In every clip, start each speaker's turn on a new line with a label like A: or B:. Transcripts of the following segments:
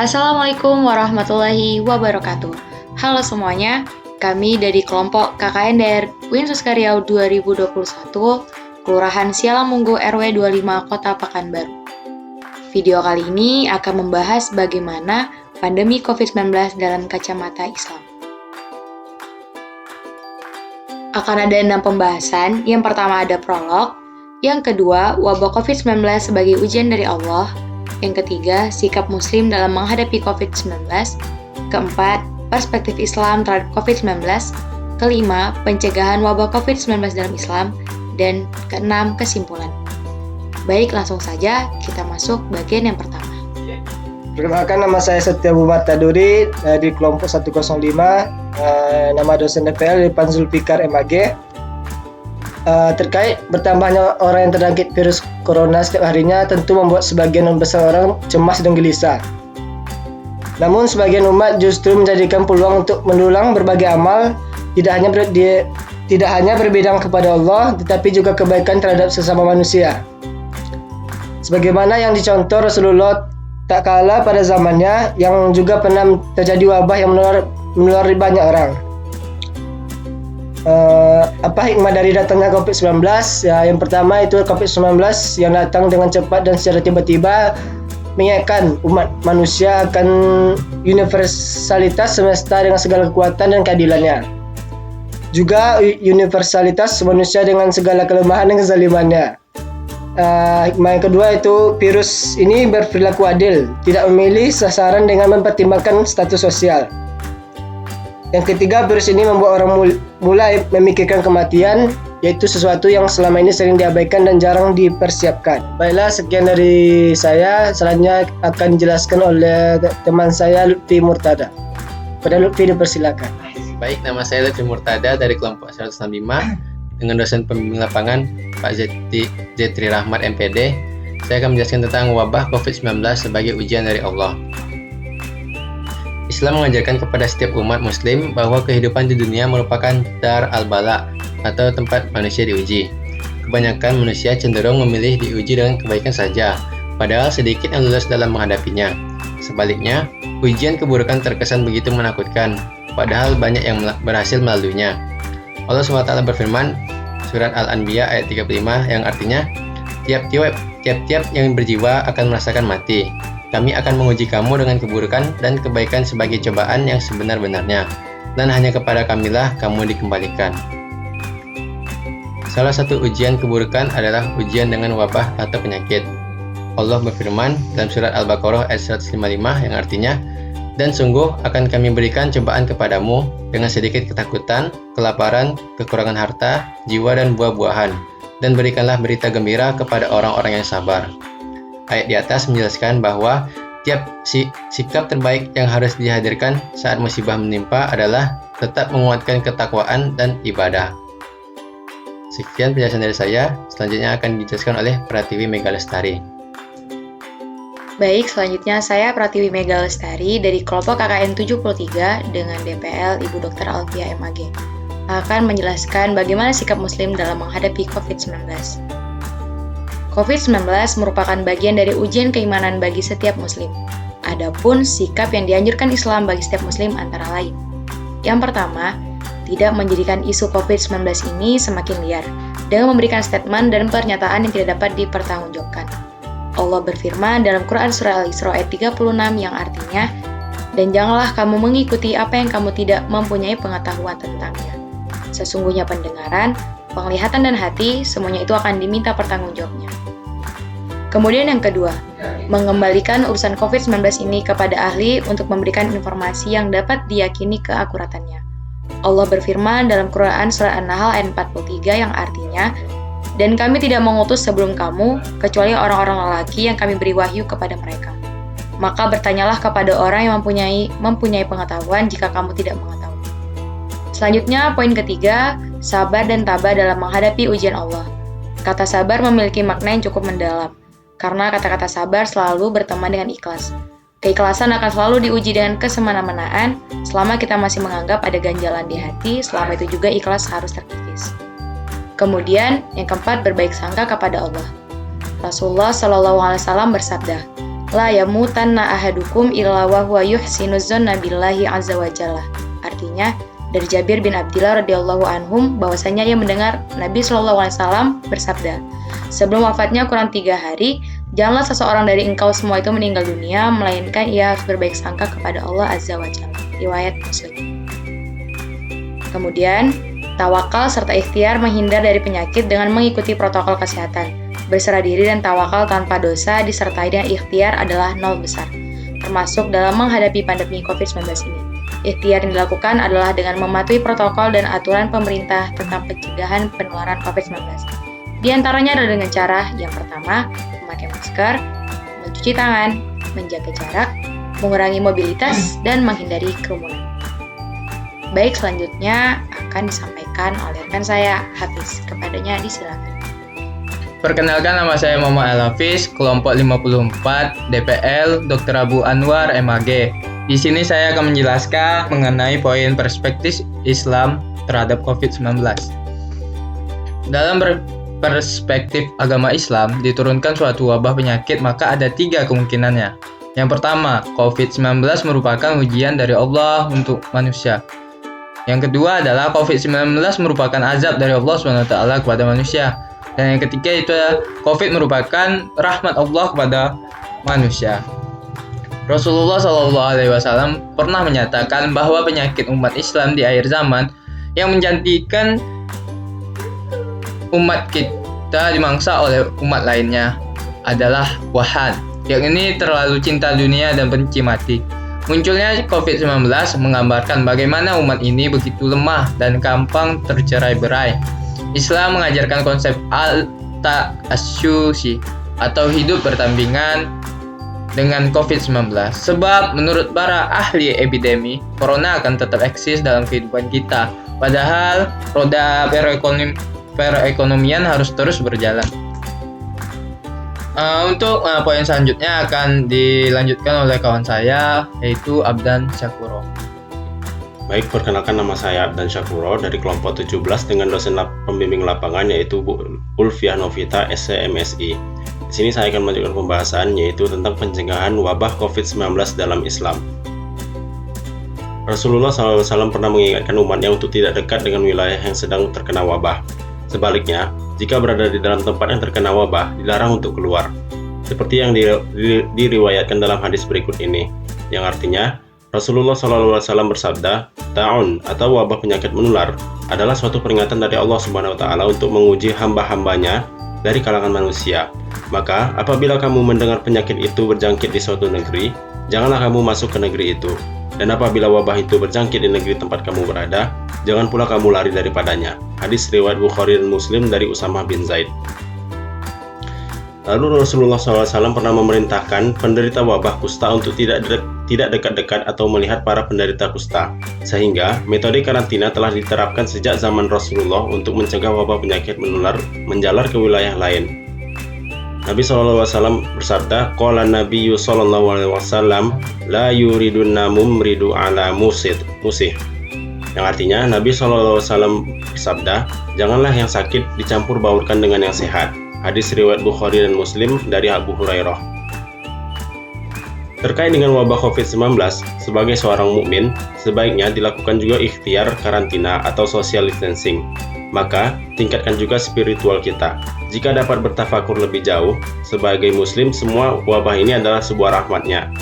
A: Assalamualaikum warahmatullahi wabarakatuh. Halo semuanya, kami dari kelompok KKN DR UIN Suskariau 2021, Kelurahan Sialamunggu RW 25 Kota Pekanbaru. Video kali ini akan membahas bagaimana pandemi COVID-19 dalam kacamata Islam. Akan ada 6 pembahasan. Yang pertama ada prolog, yang kedua wabah COVID-19 sebagai ujian dari Allah, yang ketiga sikap muslim dalam menghadapi COVID-19, keempat perspektif Islam terhadap COVID-19, kelima pencegahan wabah COVID-19 dalam Islam, dan keenam kesimpulan. Baik, langsung saja kita masuk bagian yang pertama.
B: Perkenalkan, nama saya Setia Bumat Taduri dari kelompok 105, nama dosen DPL Irfan Zulfikar MAG. Terkait bertambahnya orang yang terjangkit virus corona setiap harinya tentu membuat sebagian besar orang cemas dan gelisah. Namun sebagian umat justru menjadikan peluang untuk mendulang berbagai amal, tidak hanya berbidang kepada Allah, tetapi juga kebaikan terhadap sesama manusia. Sebagaimana yang dicontoh Rasulullah tak kalah pada zamannya, yang juga pernah terjadi wabah yang menulari banyak orang. Apa hikmah dari datangnya COVID-19? Ya, yang pertama itu COVID-19 yang datang dengan cepat dan secara tiba-tiba mengingatkan umat manusia akan universalitas semesta dengan segala kekuatan dan keadilannya. Juga universalitas manusia dengan segala kelemahan dan kezalimannya. Hikmah yang kedua itu virus ini berperilaku adil, tidak memilih sasaran dengan mempertimbangkan status sosial. Yang ketiga, virus ini membuat orang mulai memikirkan kematian, yaitu sesuatu yang selama ini sering diabaikan dan jarang dipersiapkan. Baiklah, sekian dari saya. Selanjutnya akan dijelaskan oleh teman saya Lutfi Murtada. Pada Lutfi, dipersilakan.
C: Baik, nama saya Lutfi Murtada dari kelompok 165 dengan dosen pembimbing lapangan Pak Zetri Rahmat MPD. Saya akan menjelaskan tentang wabah COVID-19 sebagai ujian dari Allah. Islam mengajarkan kepada setiap umat muslim bahwa kehidupan di dunia merupakan dar al-bala atau tempat manusia diuji. Kebanyakan manusia cenderung memilih diuji dengan kebaikan saja, padahal sedikit yang lulus dalam menghadapinya. Sebaliknya, ujian keburukan terkesan begitu menakutkan, padahal banyak yang berhasil melaluinya. Allah SWT berfirman, surat Al-Anbiya ayat 35, yang artinya, tiap-tiap yang berjiwa akan merasakan mati. Kami akan menguji kamu dengan keburukan dan kebaikan sebagai cobaan yang sebenar-benarnya, dan hanya kepada Kamilah kamu dikembalikan. Salah satu ujian keburukan adalah ujian dengan wabah atau penyakit. Allah berfirman dalam surat Al-Baqarah ayat 155 yang artinya, dan sungguh akan kami berikan cobaan kepadamu dengan sedikit ketakutan, kelaparan, kekurangan harta, jiwa dan buah-buahan, dan berikanlah berita gembira kepada orang-orang yang sabar. Ayat di atas menjelaskan bahwa tiap sikap terbaik yang harus dihadirkan saat musibah menimpa adalah tetap menguatkan ketakwaan dan ibadah. Sekian penjelasan dari saya, selanjutnya akan dijelaskan oleh Pratiwi Megalestari.
A: Baik, selanjutnya saya Pratiwi Megalestari dari kelompok KKN 73 dengan DPL Ibu Dr. Alfia MAG akan menjelaskan bagaimana sikap muslim dalam menghadapi COVID-19. COVID-19 merupakan bagian dari ujian keimanan bagi setiap muslim. Adapun sikap yang dianjurkan Islam bagi setiap muslim antara lain. Yang pertama, tidak menjadikan isu COVID-19 ini semakin liar dengan memberikan statement dan pernyataan yang tidak dapat dipertanggungjawabkan. Allah berfirman dalam Quran Surah Al-Isra ayat 36 yang artinya, dan janganlah kamu mengikuti apa yang kamu tidak mempunyai pengetahuan tentangnya. Sesungguhnya pendengaran, penglihatan dan hati, semuanya itu akan diminta pertanggungjawabnya. Kemudian yang kedua, mengembalikan urusan COVID-19 ini kepada ahli untuk memberikan informasi yang dapat diyakini keakuratannya. Allah berfirman dalam Quran Surah An-Nahl ayat 43 yang artinya, dan kami tidak mengutus sebelum kamu, kecuali orang-orang lelaki yang kami beri wahyu kepada mereka. Maka bertanyalah kepada orang yang mempunyai pengetahuan jika kamu tidak mengetahui. Selanjutnya, poin ketiga, sabar dan tabah dalam menghadapi ujian Allah. Kata sabar memiliki makna yang cukup mendalam, karena kata-kata sabar selalu berteman dengan ikhlas. Keikhlasan akan selalu diuji dengan kesemena-menaan selama kita masih menganggap ada ganjalan di hati, selama itu juga ikhlas harus terkikis. Kemudian, yang keempat, berbaik sangka kepada Allah. Rasulullah SAW bersabda, La yamutanna ahadukum illa wa huwa yuhsinuz dzanna billahi azza wa jalla. Artinya, dari Jabir bin Abdillah radhiyallahu anhum bahwasanya ia mendengar Nabi SAW bersabda, sebelum wafatnya kurang 3 hari, janganlah seseorang dari engkau semua itu meninggal dunia, melainkan ia harus berbaik sangka kepada Allah Azza wa Jalla. Riwayat Muslim. Kemudian, tawakal serta ikhtiar menghindar dari penyakit dengan mengikuti protokol kesehatan. Berserah diri dan tawakal tanpa dosa disertai dengan ikhtiar adalah 0 besar, termasuk dalam menghadapi pandemi COVID-19 ini. Ikhtiar yang dilakukan adalah dengan mematuhi protokol dan aturan pemerintah tentang pencegahan penularan COVID-19. Di antaranya adalah dengan cara yang pertama, memakai masker, mencuci tangan, menjaga jarak, mengurangi mobilitas, dan menghindari kerumunan. Baik, selanjutnya akan disampaikan oleh rekan saya, Hafiz. Kepadanya disilakan.
D: Perkenalkan, nama saya Muhammad Al-Hafiz, kelompok 54, DPL, Dr. Abu Anwar, MAG. Di sini saya akan menjelaskan mengenai poin perspektif Islam terhadap COVID-19. Dalam perspektif agama Islam, diturunkan suatu wabah penyakit, maka ada 3 kemungkinannya. Yang pertama, COVID-19 merupakan ujian dari Allah untuk manusia. Yang kedua adalah COVID-19 merupakan azab dari Allah SWT kepada manusia. Dan yang ketiga itu adalah COVID merupakan rahmat Allah kepada manusia. Rasulullah SAW pernah menyatakan bahwa penyakit umat Islam di akhir zaman yang menjadikan umat kita dimangsa oleh umat lainnya adalah wahan, yakni terlalu cinta dunia dan benci mati. Munculnya COVID-19 menggambarkan bagaimana umat ini begitu lemah dan gampang tercerai-berai. Islam mengajarkan konsep al-ta'asyushi atau hidup berdampingan dengan COVID-19. Sebab menurut para ahli epidemi, corona akan tetap eksis dalam kehidupan kita. Padahal roda perekonomian harus terus berjalan. Untuk poin selanjutnya akan dilanjutkan oleh kawan saya, yaitu Abdan Syakuro.
E: Baik, perkenalkan, nama saya Abdan Syakuro dari kelompok 17 dengan dosen pembimbing lapangan yaitu Bu Ulfiah Novita, SCMSI. Di sini saya akan melanjutkan pembahasan yaitu tentang pencegahan wabah COVID-19 dalam Islam. Rasulullah SAW pernah mengingatkan umatnya untuk tidak dekat dengan wilayah yang sedang terkena wabah. Sebaliknya, jika berada di dalam tempat yang terkena wabah, dilarang untuk keluar. Seperti yang diriwayatkan dalam hadis berikut ini, yang artinya Rasulullah SAW bersabda, ta'un atau wabah penyakit menular adalah suatu peringatan dari Allah Subhanahu wa Ta'ala untuk menguji hamba-hambanya dari kalangan manusia. Maka, apabila kamu mendengar penyakit itu berjangkit di suatu negeri, janganlah kamu masuk ke negeri itu. Dan apabila wabah itu berjangkit di negeri tempat kamu berada, jangan pula kamu lari daripadanya. Hadis riwayat Bukhari dan Muslim dari Usamah bin Zaid. Lalu Rasulullah SAW pernah memerintahkan penderita wabah kusta untuk tidak dekat-dekat atau melihat para penderita kusta. Sehingga metode karantina telah diterapkan sejak zaman Rasulullah untuk mencegah wabah penyakit menular menjalar ke wilayah lain. Nabi SAW bersabda, Qala Nabiyyu SAW, La yuridun namum ridu ala musih. Yang artinya, Nabi SAW bersabda, janganlah yang sakit dicampur baurkan dengan yang sehat. Hadis riwayat Bukhari dan Muslim dari Abu Hurairah. Terkait dengan wabah COVID-19, sebagai seorang mukmin, sebaiknya dilakukan juga ikhtiar karantina atau social distancing. Maka, tingkatkan juga spiritual kita. Jika dapat bertafakur lebih jauh, sebagai muslim, semua wabah ini adalah sebuah rahmatnya.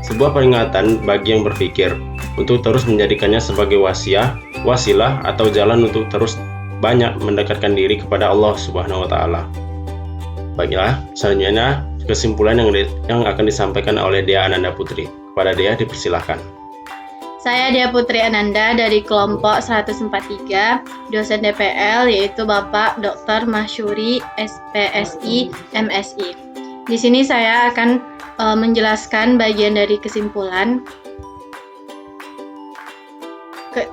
E: Sebuah peringatan bagi yang berpikir, untuk terus menjadikannya sebagai wasilah atau jalan untuk terus banyak mendekatkan diri kepada Allah Subhanahu wa Ta'ala. Baiklah, selanjutnya kesimpulan yang akan disampaikan oleh Dea Ananda Putri. Kepada Dea dipersilahkan.
F: Saya Dea Putri Ananda dari kelompok 143, dosen DPL yaitu Bapak Dr. Masyuri, SPSI, MSI. Di sini saya akan menjelaskan bagian dari kesimpulan.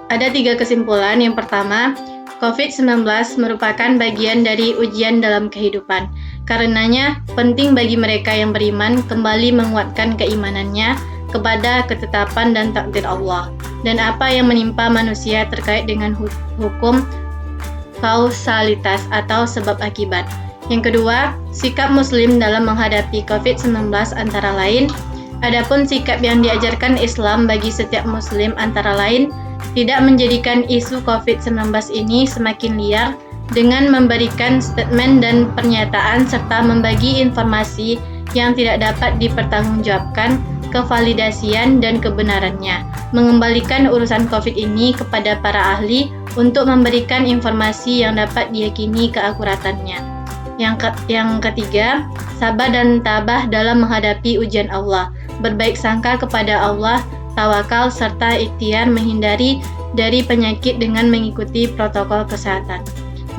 F: Ada 3 kesimpulan. Yang pertama, COVID-19 merupakan bagian dari ujian dalam kehidupan. Karenanya, penting bagi mereka yang beriman kembali menguatkan keimanannya kepada ketetapan dan takdir Allah, dan apa yang menimpa manusia terkait dengan hukum kausalitas atau sebab akibat. Yang kedua, sikap Muslim dalam menghadapi COVID-19 antara lain. Adapun sikap yang diajarkan Islam bagi setiap Muslim antara lain tidak menjadikan isu COVID-19 ini semakin liar dengan memberikan statement dan pernyataan serta membagi informasi yang tidak dapat dipertanggungjawabkan kevalidasian dan kebenarannya, mengembalikan urusan COVID ini kepada para ahli untuk memberikan informasi yang dapat diyakini keakuratannya. Yang ketiga, sabar dan tabah dalam menghadapi ujian Allah, berbaik sangka kepada Allah, tawakal serta ikhtiar menghindari dari penyakit dengan mengikuti protokol kesehatan.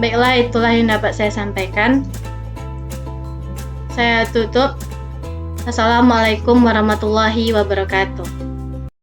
F: Baiklah, itulah yang dapat saya sampaikan. Saya tutup. Assalamualaikum warahmatullahi wabarakatuh.